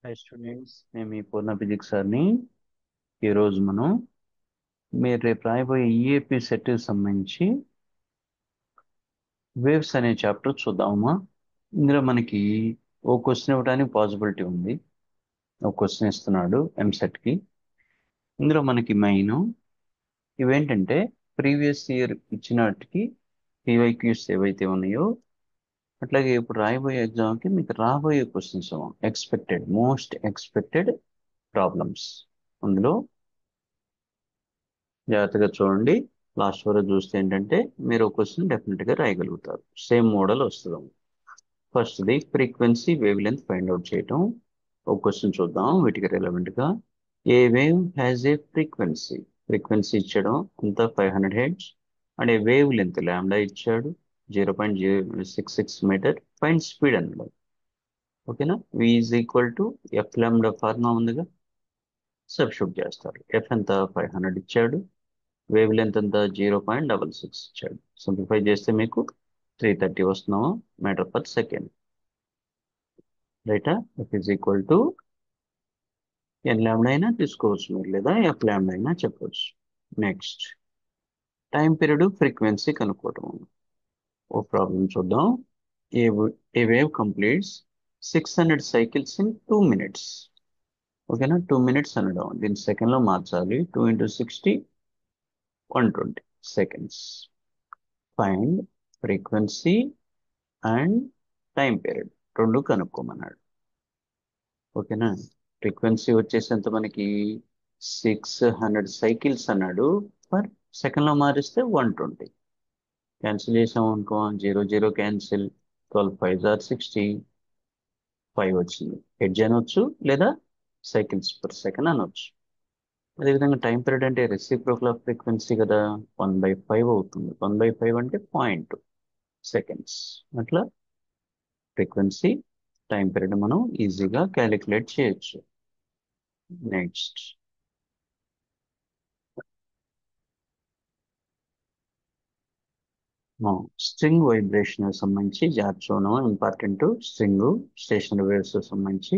High students, నేను మీ పూర్ణ physics సార్ని. ఈరోజు మనం మీరు రేపు రాయబోయే ఈఏపీ సెట్ సంబంధించి వేవ్స్ అనే చాప్టర్ చూద్దామా. ఇందులో మనకి ఓ క్వశ్చన్ ఇవ్వడానికి పాసిబిలిటీ ఉంది. ఒక క్వశ్చన్ ఇస్తున్నాడు ఎంసెట్కి. ఇందులో మనకి మెయిన్ ఇవేంటంటే ప్రీవియస్ ఇయర్ ఇచ్చిన వాటికి పీవైక్యూస్ ఏవైతే ఉన్నాయో, అట్లాగే ఇప్పుడు రాయబోయే ఎగ్జామ్కి మీకు రాబోయే questions expected most expected problems. అందులో జాగ్రత్తగా చూడండి. లాస్ట్ వరకు చూస్తే ఏంటంటే మీరు ఒక క్వశ్చన్ డెఫినెట్గా రాయగలుగుతారు. సేమ్ మోడల్ వస్తుంది. ఫస్ట్ది frequency wavelength find out చేయటం. ఒక క్వశ్చన్ చూద్దాం వీటికి రిలవెంట్గా. A wave has a frequency. Frequency ఇచ్చడం అంతా 500 hertz and a wavelength lambda ఇచ్చాడు 0.066 మీటర్. ఫైండ్ స్పీడ్ అన్నాడు. ఓకేనా. v is equal to f lambda formula ఉందిగా, సబ్స్టిట్యూట్ చేస్తారు. ఎఫ్ ఎంత 500 ఇచ్చాడు, వేవ్ లెంత్ అంతా 0.66 ఇచ్చాడు. సింప్లిఫై చేస్తే మీకు 330 వస్తున్నాము మీటర్ పర్ సెకండ్. రైటా. ఎఫ్ ఈజ్ ఈక్వల్ టు ఎన్ ల్యాండా అయినా తీసుకోవచ్చు మీరు, లేదా ఎఫ్ ల్యాండా అయినా చెప్పవచ్చు. నెక్స్ట్ టైం పీరియడ్ ఫ్రీక్వెన్సీ కనుక్కోవటం. ఓ ప్రాబ్లం చూద్దాం. A a wave completes 600 cycles in 2 minutes. ఓకేనా. 2 minutes అనడం దీన్ని సెకండ్లో మార్చాలి. 2 into 60 120 seconds. Find frequency and time period రెండు కనుక్కోమన్నాడు. ఓకేనా. ఫ్రీక్వెన్సీ వచ్చేసి ఎంత మనకి 600 సైకిల్స్ అన్నాడు. పర్ సెకండ్లో మారిస్తే 120. క్యాన్సిల్ చేసాం అనుకో, 0 0 క్యాన్సిల్. 12 5 ఆర్ 60, 5 వచ్చింది. హెడ్జ్ అనొచ్చు లేదా సైకిల్స్ పర్ సెకండ్ అనొచ్చు. అదేవిధంగా టైం పీరియడ్ అంటే రెసిప్రోకల్ ఆఫ్ ఫ్రీక్వెన్సీ కదా, 1/5 అవుతుంది. 1/5 అంటే 0.2 seconds. అట్లా ఫ్రీక్వెన్సీ టైం పీరియడ్ మనం ఈజీగా క్యాలిక్యులేట్ చేయొచ్చు. నెక్స్ట్ స్ట్రింగ్ వైబ్రేషన్ సంబంధించి జాగ్రత్త. ఇంపార్టెంట్ స్ట్రింగ్ స్టేషనరీ వేవ్స్ సంబంధించి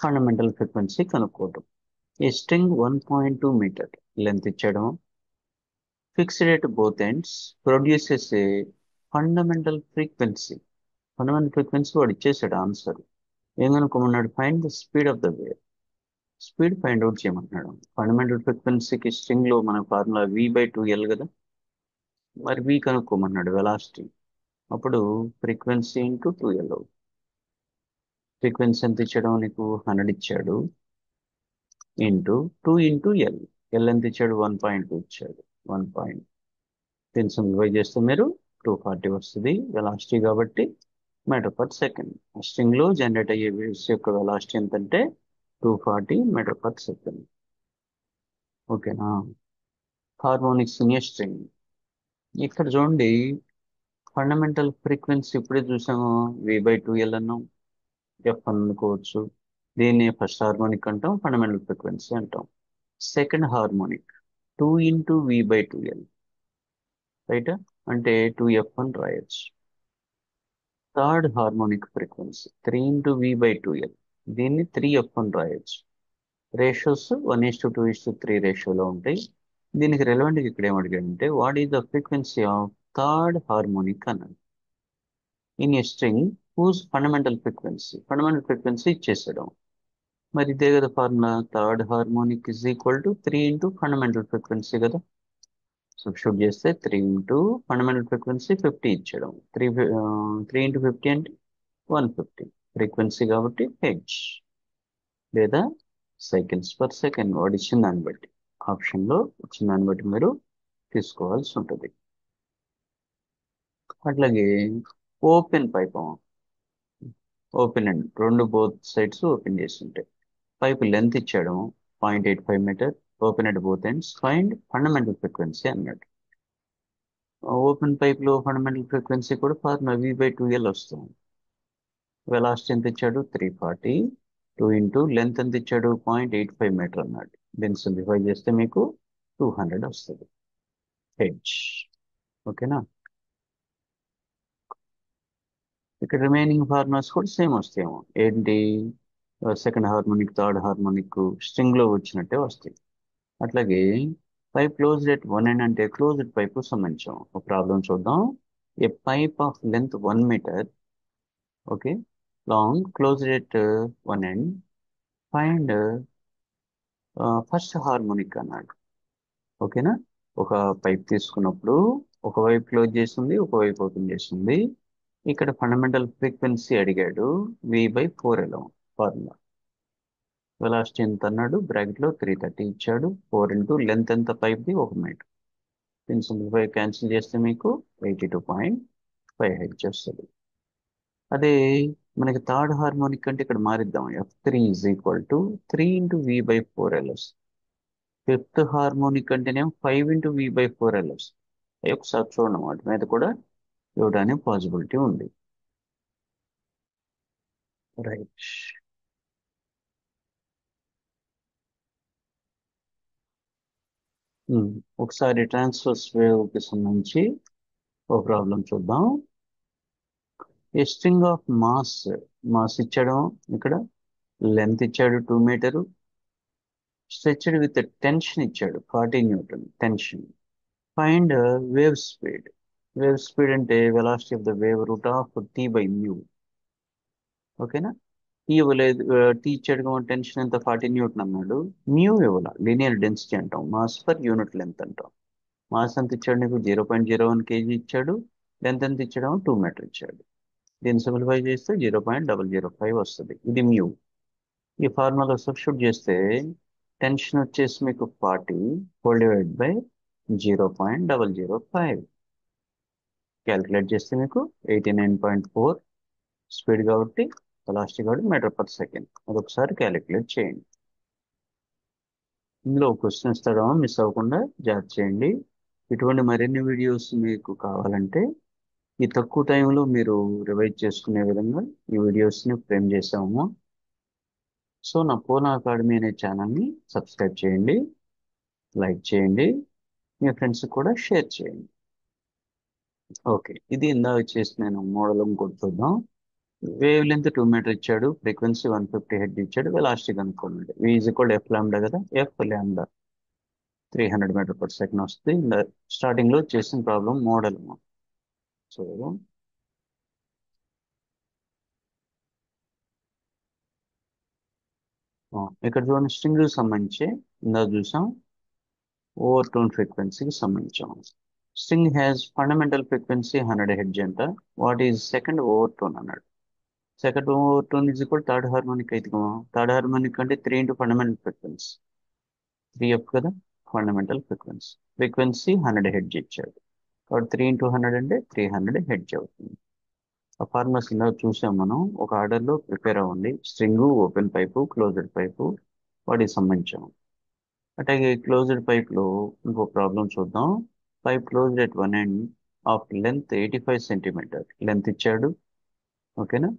ఫండమెంటల్ ఫ్రీక్వెన్సీ కనుక్కోవటం. ఈ స్ట్రింగ్ 1.2 మీటర్ లెంత్ ఇచ్చడం, fixed at both ends, produces a fundamental frequency. Fundamental frequency వాడు ఇచ్చేసాడు ఆన్సర్. ఏం కనుక్కోమన్నాడు? Find the speed of the wave. Speed find out చేయమంటున్నాడు. ఫండమెంటల్ ఫ్రీక్వెన్సీకి స్ట్రింగ్ లో మన ఫార్ములా v/2L కదా, మరి v కనుక్కోమన్నాడు వెలాసిటీ. అప్పుడు ఫ్రీక్వెన్సీ ఇంటూ 2L. ఫ్రీక్వెన్సీ ఎంత ఇచ్చాడు నీకు? 100 ఇచ్చాడు. Into 2 into L. ఎల్ ఎంత ఇచ్చాడు? 1.2 ఇచ్చాడు. 1. దీన్ని సింప్లిఫై చేస్తే మీరు 240 వస్తుంది వెలాసిటీ కాబట్టి మీటర్ పర్ సెకండ్. స్ట్రింగ్ లో జనరేట్ అయ్యే వేవ్స్ యొక్క వెలాసిటీ ఎంతంటే 240 మీటర్ పర్ సెకండ్. ఓకేనా. Harmonics in a string. ఇక్కడ చూడండి, ఫండమెంటల్ ఫ్రీక్వెన్సీ ఇప్పుడే చూసాము, v/2L అన్నాం. ఎఫ్ అనుకోవచ్చు. దీన్ని ఫస్ట్ హార్మోనిక్ అంటాం, ఫండమెంటల్ ఫ్రీక్వెన్సీ అంటాం. Second harmonic 2 into v/2L. Right. అంటే 2F అని రాయొచ్చు. Third harmonic frequency 3 into v/2L. దీన్ని 3F అని రాయొచ్చు. రేషియోస్ 1:2:3 రేషియోలో ఉంటాయి. దీనికి రెలవెంట్గా ఇక్కడ ఏం అడిగాడంటే what is the frequency of third harmonic అన్నాడు. In a string whose fundamental frequency ఇచ్చేసాడు. మరి ఇదే కదా formula, third harmonic is equal to 3 into fundamental frequency కదా. సబ్స్టిట్యూట్ చేస్తే 3 ఇంటూ ఫండమెంటల్ ఫ్రీక్వెన్సీ 50 ఇచ్చాడు. 3 ఇంటూ 50 అంటే 150. ఫ్రీక్వెన్సీ కాబట్టి హెడ్జ్ లేదా సైకిల్స్ పర్ సెకండ్. వాడు ఇచ్చిన దాన్ని బట్టి, ఆప్షన్లో ఇచ్చిన దాన్ని బట్టి మీరు తీసుకోవాల్సి ఉంటుంది. అట్లాగే ఓపెన్ పైప్. ఓపెన్ అండ్ రెండు బోత్ సైడ్స్ ఓపెన్ చేసి ఉంటాయి. పైపు లెంత్ ఇచ్చాడు 0.85 metre. Open at both ends. Find fundamental frequency అన్నాడు. ఓపెన్ పైప్ లో ఫండమెంటల్ ఫ్రీక్వెన్సీ కూడా ఫార్ములా v/2L వస్తుంది. వెలాసిటీ ఎంత ఇచ్చాడు? 340. 2 ఇంటూ లెంత్ ఎంత ఇచ్చాడు? 0.85 మీటర్ అన్నాడు. దీన్ని సింప్లిఫై చేస్తే మీకు 200 వస్తుంది హెడ్జ్. ఓకేనా. ఇక్కడ రిమైనింగ్ ఫార్ములాస్ కూడా సేమ్ వస్తాయేమో. ఏంటి? Second harmonic, third harmonic string లో వచ్చినట్టే వస్తాయి. అట్లాగే pipe closed at one end అంటే క్లోజ్డ్ పైప్ సంబంధించాం. ఒక ప్రాబ్లం చూద్దాం. A pipe of length 1 metre, okay, long, closed at one end, find first harmonic అన్నాడు. ఓకేనా? ఒక పైప్ తీసుకున్నప్పుడు ఒకవైపు క్లోజ్ చేస్తుంది, ఒకవైపు ఓపెన్ చేస్తుంది. ఇక్కడ ఫండమెంటల్ ఫ్రీక్వెన్సీ అడిగాడు, V/4L ఫార్ములా. వెలాసిటీ ఎంత అన్నాడు, బ్రాకెట్ లో 330 ఇచ్చాడు. 4 ఇంటూ లెంత్ ఎంత పైప్ది, 1 మీటర్. దీన్ని సింప్లిఫై క్యాన్సిల్ చేస్తే మీకు 82.5 వస్తుంది. అదే మనకి థర్డ్ హార్మోనిక్ అంటే ఇక్కడ మారిద్దాం. F3 is equal to 3 into V/4L. Fifth harmonic అంటేనేమో 5 ఇంటూ V/4L. అవి ఒకసారి చూడండి, వాటి మీద కూడా ఇవ్వడానికి పాసిబిలిటీ ఉంది. రైట్. ఒకసారి ట్రాన్స్వర్స్ వేవ్ కి సంబంధించి ఒక ప్రాబ్లం చూద్దాం. A string of mass, mass ఇచ్చాడు ఇక్కడ, లెంత్ ఇచ్చాడు 2 మీటరు, స్ట్రెచ్డ్ విత్ టెన్షన్ ఇచ్చాడు 40 newton tension. Find wave speed. Wave speed అంటే velocity of the wave root of T/μ. ఓకేనా? టీ ఇవ్వలేదు, టీ ఇచ్చాడు, టెన్షన్ ఎంత 40 న్యూటన్ అన్నాడు. న్యూ ఇవ్వాల, లీనియర్ డెన్సిటీ అంటాం, మాస్ పర్ యూనిట్ లెంత్ అంటాం. మాస్ ఎంత ఇచ్చాడు నీకు, 0.01 kg ఇచ్చాడు. లెంత్ ఎంత ఇచ్చాడు, 2 మీటర్ ఇచ్చాడు. దీన్ని సింప్లిఫై చేస్తే 0.005 వస్తుంది. ఇది మ్యూ. ఈ ఫార్ములా సబ్స్టిట్యూట్ చేస్తే టెన్షన్ వచ్చేసి మీకు 40 హోల్ డివైడ్ బై 0.005. క్యాలిక్యులేట్ చేస్తే మీకు 89.4 స్పీడ్ కాబట్టి, వెలాసిటీ కాబట్టి మీటర్ పర్ సెకండ్. అదొకసారి క్యాలిక్యులేట్ చేయండి. ఇందులో క్వశ్చన్ ఇస్తాడో మిస్ అవ్వకుండా జాగ్రత్త చేయండి. ఇటువంటి మరిన్ని వీడియోస్ మీకు కావాలంటే ఈ తక్కువ టైంలో మీరు రివైజ్ చేసుకునే విధంగా ఈ వీడియోస్ని ఫ్రేమ్ చేసాము. సో నా పూర్ణ అకాడమీ అనే ఛానల్ని సబ్స్క్రైబ్ చేయండి, లైక్ చేయండి, మీ ఫ్రెండ్స్ కూడా షేర్ చేయండి. ఓకే, ఇది ఇందాక చేసి నేను మోడల్ ఇంకోటి చూద్దాం. వేవ్ లెంత్ 2 మీటర్ ఇచ్చాడు, ఫ్రీక్వెన్సీ 150 హెడ్ ఇచ్చాడు, వెలాసిటీ కనుక్కోండి. V is equal F lambda కదా, F lambda 300 metre per second వస్తుంది. స్టార్టింగ్ లో చేసిన ప్రాబ్లం మోడల్. సో ఇక్కడ చూడండి, స్ట్రింగ్ సంబంధించి ఇందాక చూసాం ఓవర్ టోన్ ఫ్రీక్వెన్సీకి సంబంధించాం. String has fundamental frequency 100 hertz అంట. What is second overtone అన్నాడు. Second overtone is equal third harmonic అయితే, థర్డ్ హార్మోనిక్ అంటే 3 ఇంటూ ఫండమెంటల్ ఫ్రీక్వెన్సీ, 3F కదా ఫండమెంటల్ ఫ్రీక్వెన్సీ. ఫ్రీక్వెన్సీ 100 హెడ్జ్ ఇచ్చాడు కాబట్టి 3 ఇంటూ 100 అంటే 300 హెడ్జ్ అవుతుంది. ఆ ఫార్ములాస్ ఇలా చూసాం మనం. ఒక ఆర్డర్లో ప్రిపేర్ అవ్వండి. String, open pipe, closed pipe, వాటికి సంబంధించాం. అట్లాగే క్లోజ్డ్ పైప్ లో ఇంకో ప్రాబ్లం చూద్దాం. Pipe closed at one end of length 85 centimetre length ఇచ్చాడు. ఓకేనా?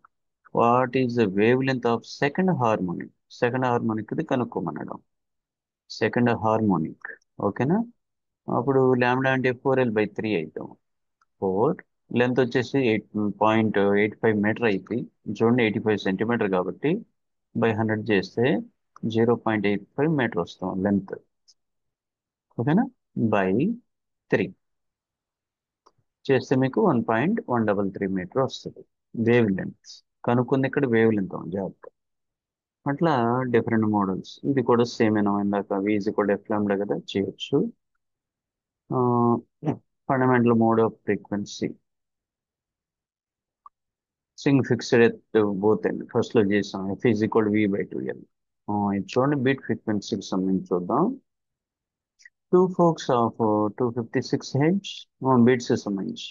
What is the wave length of second harmonic. Second harmonic ఇది కనుక్కోమన్నాడు. సెకండ్ హార్మోనిక్, ఓకేనా? అప్పుడు ల్యాండా అంటే 4L/3 అవుతాం. 4 లెంత్ వచ్చేసి 8.85 మీటర్ అయితే, చూడండి 85 సెంటీమీటర్ కాబట్టి బై 100 చేస్తే 0.85 మీటర్ వస్తాం లెంత్. ఓకేనా? బై 3 చేస్తే మీకు 1.133 మీటర్ వస్తుంది. వేవ్ లెంత్ కనుక్కుంది ఇక్కడ, వేవ్ లెంత్ జాగ్రత్త. అట్లా డిఫరెంట్ మోడల్స్. ఇది కూడా సేమ్ అయినా, ఇందాక వీజీ కూడా ఎఫ్ లాంబ్డా కదా చేయొచ్చు. Fundamental mode off frequency Singh fixed ఎత్ బోత్ అండ్ ఫస్ట్ లో చేసాం. F is equal V/2L. ఇది చూడండి, బీట్ ఫ్రీక్వెన్సీకి సంబంధించి చూద్దాం. 2 ఫోక్స్ ఆఫ్ 256 హెడ్జ్ బీట్స్ సంబంధించి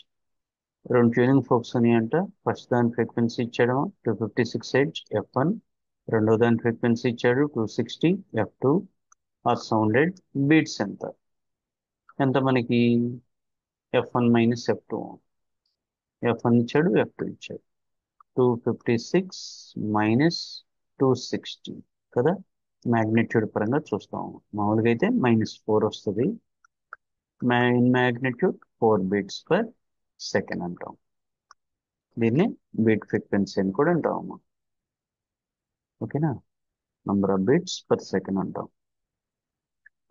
రెండు ట్యూనింగ్ ఫోక్స్ ఉన్నాయంట. ఫస్ట్ దాని ఫ్రీక్వెన్సీ ఇచ్చాడు 256 హెడ్జ్ F1, రెండో దాని ఫ్రీక్వెన్సీ ఇచ్చాడు 260 F2. Are sounded. బీట్స్ ఎంత ఎంత మనకి, F1 మైనస్ F2. F1 ఇచ్చాడు, F2 ఇచ్చాడు. 256 మైనస్ 260 కదా, మ్యాగ్నిట్యూడ్ పరంగా చూస్తాం. మామూలుగా అయితే -4 వస్తుంది. In magnitude 4 beats per second అంటాం. దీన్ని బీట్ ఫ్రీక్వెన్సీ అని కూడా అంటాము. ఓకేనా? Number of bits per second అంటాం.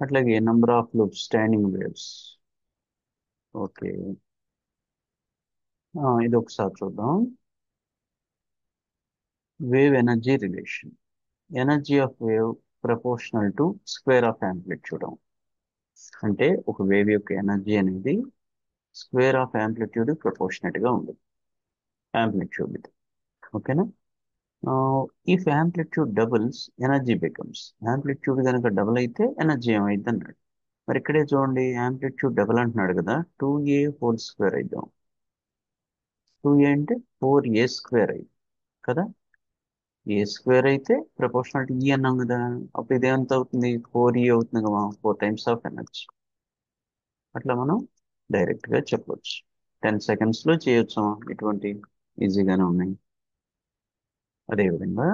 అట్లాగే number of loops standing waves. Okay, ఇది ఒకసారి చూద్దాం. Wave energy relation. Energy of wave proportional to square of amplitude. అంటే ఒక వేవ్ యొక్క ఎనర్జీ అనేది స్క్వేర్ ఆఫ్ యాంప్లిట్యూడ్ ప్రపోర్షనేట్ గా ఉంది యాంప్లిట్యూడ్ ఇది. ఓకేనా? If amplitude doubles energy becomes. Amplitude కనుక డబుల్ అయితే ఎనర్జీ ఏమైంది అన్నాడు. మరి ఇక్కడే చూడండి, యాంప్లిట్యూడ్ డబుల్ అంటున్నాడు కదా, 2a² అయిద్దాం. 2a అంటే 4a² అయింది కదా. a² అయితే ప్రపోర్షనల్ టు ఈ అన్నాం కదా. అప్పుడు ఇదేంత అవుతుంది, 4e అవుతుంది కదా, 4 టైమ్స్ ఆఫ్ ఎనర్జీ. అట్లా మనం డైరెక్ట్ గా చెప్పొచ్చు. 10 seconds లో చేయొచ్చు ఇటువంటి ఈజీగానే ఉన్నాయి. అదేవిధంగా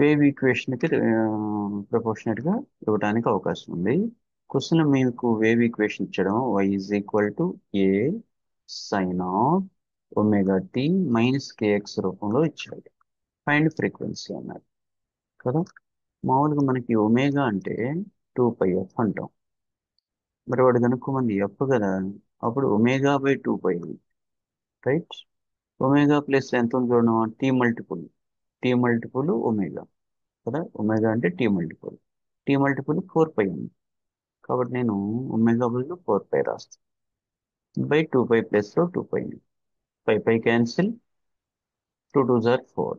వేవ్ ఈక్వేషన్ కి ప్రపోర్షనేట్ గా ఇవ్వడానికి అవకాశం ఉంది. క్వశ్చన్ మీకు వేవ్ ఈక్వేషన్ ఇచ్చడం y is equal to a sine of omega t minus k x రూపంలో ఇచ్చాడు. ఫైండ్ ఫ్రీక్వెన్సీ అన్నారు కదా. మామూలుగా మనకి ఒమేగా అంటే 2πf అంటాం. మరి వాడు కనుక్కోమంది ఎఫ్ కదా, అప్పుడు ఒమేగా/2π, రైట్? ఒమేగా ప్లస్ ఎంత ఉంది చూడడం, టీ మల్టిపుల్ ఒమేగా కదా. ఒమేగా అంటే టీ మల్టిపుల్ 4π ఉంది. కాబట్టి నేను ఒమేగా బదులు 4π రాస్తాను. బై 2π ప్లస్లో 2π, పై క్యాన్సిల్, 2 2 4.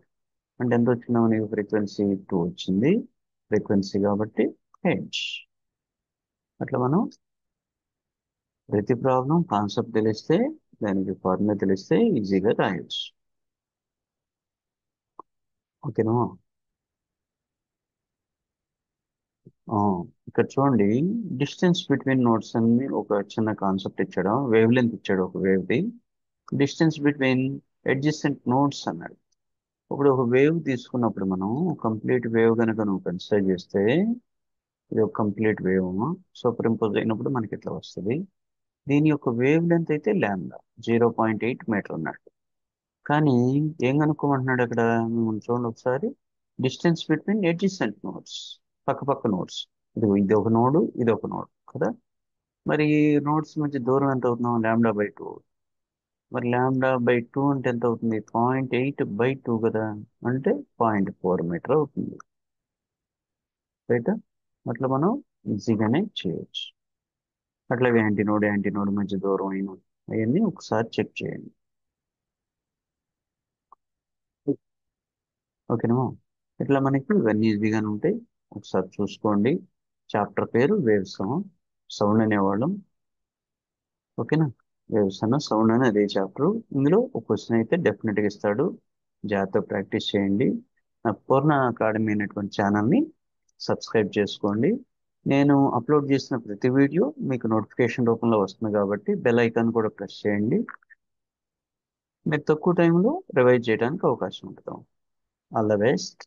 అంటే ఎంత వచ్చిందా మనకి ఫ్రీక్వెన్సీ? 2 వచ్చింది ఫ్రీక్వెన్సీ కాబట్టి హెడ్జ్. అట్లా మనం ప్రతి ప్రాబ్లం కాన్సెప్ట్ తెలిస్తే, దానికి ఫార్ములా తెలిస్తే ఈజీగా రాయొచ్చు. ఓకేనా? ఆ, ఇక్కడ చూడండి, డిస్టెన్స్ బిట్వీన్ నోట్స్ అని ఒక చిన్న కాన్సెప్ట్ ఇచ్చాడు. వేవ్ లెంత్ ఇచ్చాడు ఒక వేవ్ది. డిస్టెన్స్ బిట్వీన్ అడ్జసెంట్ నోట్స్ అన్నాడు. ఇప్పుడు ఒక వేవ్ తీసుకున్నప్పుడు మనం కంప్లీట్ వేవ్ కనుక నువ్వు కన్సిడర్ చేస్తే, ఇది ఒక కంప్లీట్ వేవ్ సూపర్ ఇంపోజ్ అయినప్పుడు మనకి ఇట్లా వస్తుంది. దీని యొక్క వేవ్ లెంత్ అయితే ల్యాండా 0.8 మీటర్ అన్నాడు. కానీ ఏం కనుక్కోమంటున్నాడు అక్కడ, మనం చూడండి ఒకసారి. డిస్టెన్స్ బిట్వీన్ అడ్జసెంట్ నోడ్స్, పక్క నోడ్స్. ఇది ఒక నోడు, ఇది ఒక నోడ్ కదా. మరి నోడ్స్ మధ్య దూరం ఎంత అవుతున్నాం, λ/2. మరి λ/2 అంటే ఎంత అవుతుంది, 0.8/2 కదా. అంటే 0.4 మీటర్ అవుతుంది, రైట్? అట్లా మనం ఈజీగానే చేయొచ్చు. అట్లాగే యాంటీనోడ్ మధ్య దూరం అయిన అవన్నీ ఒకసారి చెక్ చేయండి. ఓకేనా? ఇట్లా మనకి ఇవన్నీ ఈజీగానే ఉంటాయి, ఒకసారి చూసుకోండి. చాప్టర్ పేరు వేవ్స్, సౌండ్ అనేవాళ్ళం. ఓకేనా? వేవ్స్ అన్న సౌండ్ అని అదే చాప్టర్. ఇందులో ఒక క్వశ్చన్ అయితే డెఫినెట్గా ఇస్తాడు, జాగ్రత్తగా ప్రాక్టీస్ చేయండి. నా పూర్ణ అకాడమీ అనేటువంటి ఛానల్ని సబ్స్క్రైబ్ చేసుకోండి. నేను అప్లోడ్ చేసిన ప్రతి వీడియో మీకు నోటిఫికేషన్ రూపంలో వస్తుంది కాబట్టి బెల్ ఐకాన్ కూడా ప్రెస్ చేయండి. మీరు తక్కువ టైంలో రివైజ్ చేయడానికి అవకాశం ఉంటుంది. All the best.